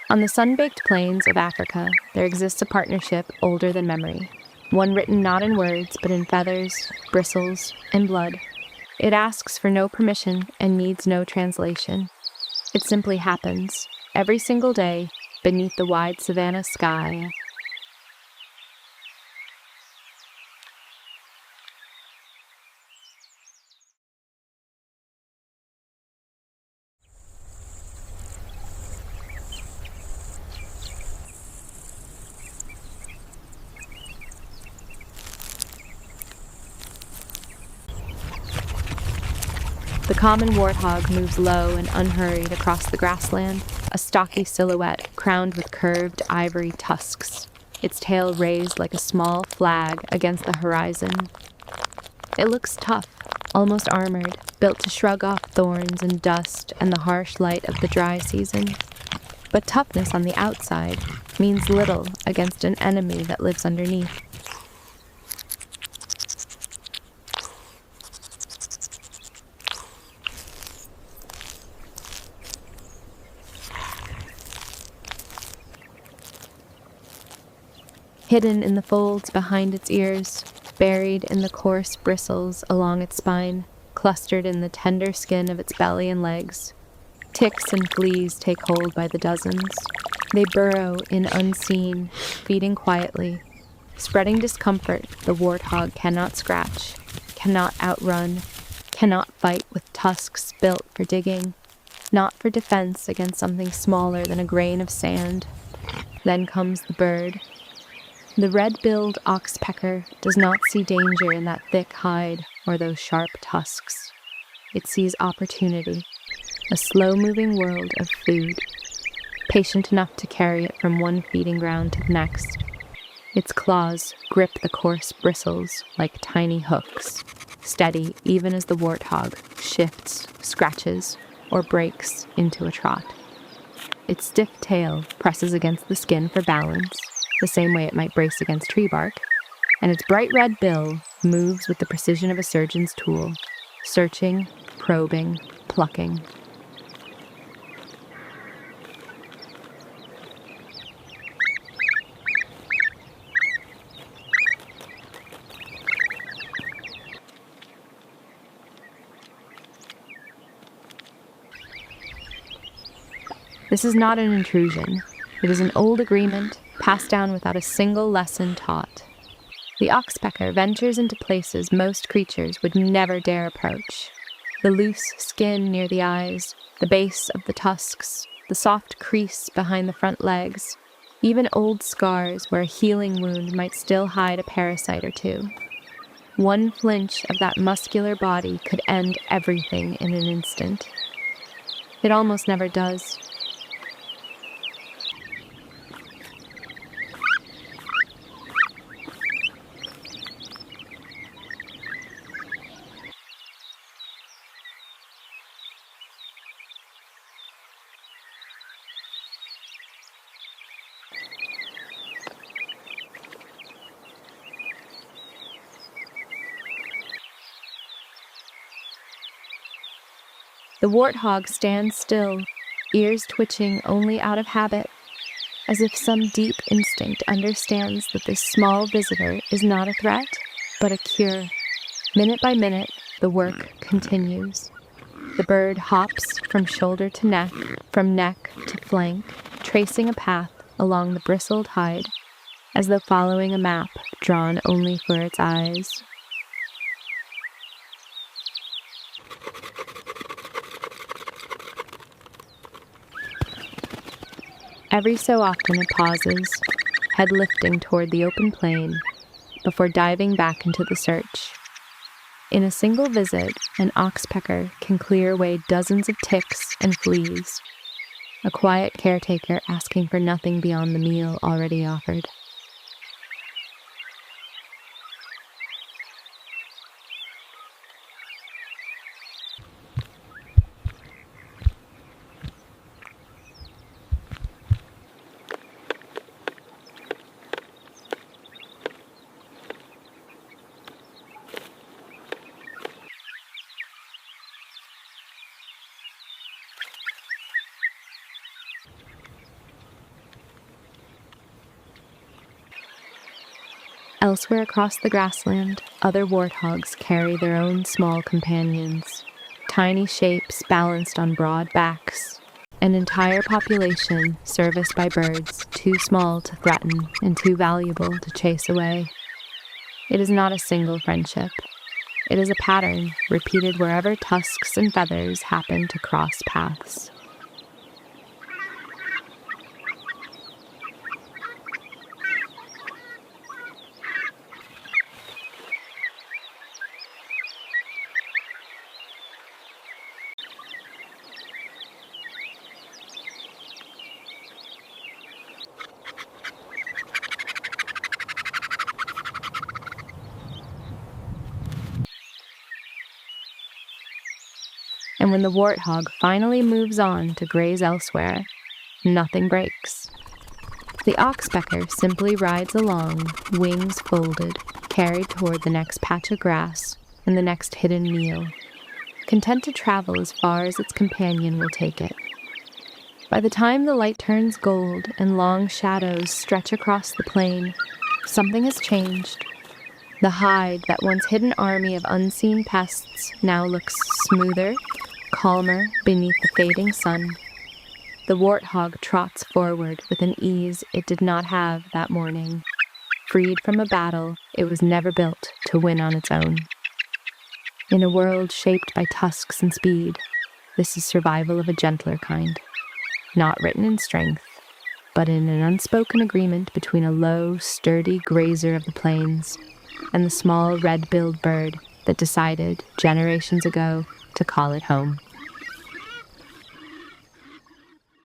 On the sun-baked plains of Africa, there exists a partnership older than memory, one written not in words, but in feathers, bristles, and blood. It asks for no permission and needs no translation. It simply happens, every single day, beneath the wide savanna sky. The common warthog moves low and unhurried across the grassland, a stocky silhouette crowned with curved ivory tusks, its tail raised like a small flag against the horizon. It looks tough, almost armored, built to shrug off thorns and dust and the harsh light of the dry season. But toughness on the outside means little against an enemy that lives underneath. Hidden in the folds behind its ears, buried in the coarse bristles along its spine, clustered in the tender skin of its belly and legs, ticks and fleas take hold by the dozens. They burrow in unseen, feeding quietly. Spreading discomfort the warthog cannot scratch, cannot outrun, cannot fight with tusks built for digging, not for defense against something smaller than a grain of sand. Then comes the bird. The red-billed oxpecker does not see danger in that thick hide or those sharp tusks. It sees opportunity, a slow-moving world of food, patient enough to carry it from one feeding ground to the next. Its claws grip the coarse bristles like tiny hooks, steady even as the warthog shifts, scratches, or breaks into a trot. Its stiff tail presses against the skin for balance, the same way it might brace against tree bark, and its bright red bill moves with the precision of a surgeon's tool, searching, probing, plucking. This is not an intrusion. It is an old agreement, passed down without a single lesson taught. The oxpecker ventures into places most creatures would never dare approach. The loose skin near the eyes, the base of the tusks, the soft crease behind the front legs, even old scars where a healing wound might still hide a parasite or two. One flinch of that muscular body could end everything in an instant. It almost never does. The warthog stands still, ears twitching only out of habit, as if some deep instinct understands that this small visitor is not a threat, but a cure. Minute by minute, the work continues. The bird hops from shoulder to neck, from neck to flank, tracing a path along the bristled hide, as though following a map drawn only for its eyes. Every so often it pauses, head lifting toward the open plain, before diving back into the search. In a single visit, an oxpecker can clear away dozens of ticks and fleas, a quiet caretaker asking for nothing beyond the meal already offered. Elsewhere across the grassland, other warthogs carry their own small companions, tiny shapes balanced on broad backs, an entire population serviced by birds too small to threaten and too valuable to chase away. It is not a single friendship. It is a pattern repeated wherever tusks and feathers happen to cross paths. And when the warthog finally moves on to graze elsewhere, nothing breaks. The oxpecker simply rides along, wings folded, carried toward the next patch of grass and the next hidden meal, content to travel as far as its companion will take it. By the time the light turns gold and long shadows stretch across the plain, something has changed. The hide that once hid an army of unseen pests now looks smoother, calmer beneath the fading sun. The warthog trots forward with an ease it did not have that morning, freed from a battle it was never built to win on its own. In a world shaped by tusks and speed, this is survival of a gentler kind, not written in strength, but in an unspoken agreement between a low, sturdy grazer of the plains and the small red-billed bird that decided, generations ago, to call it home.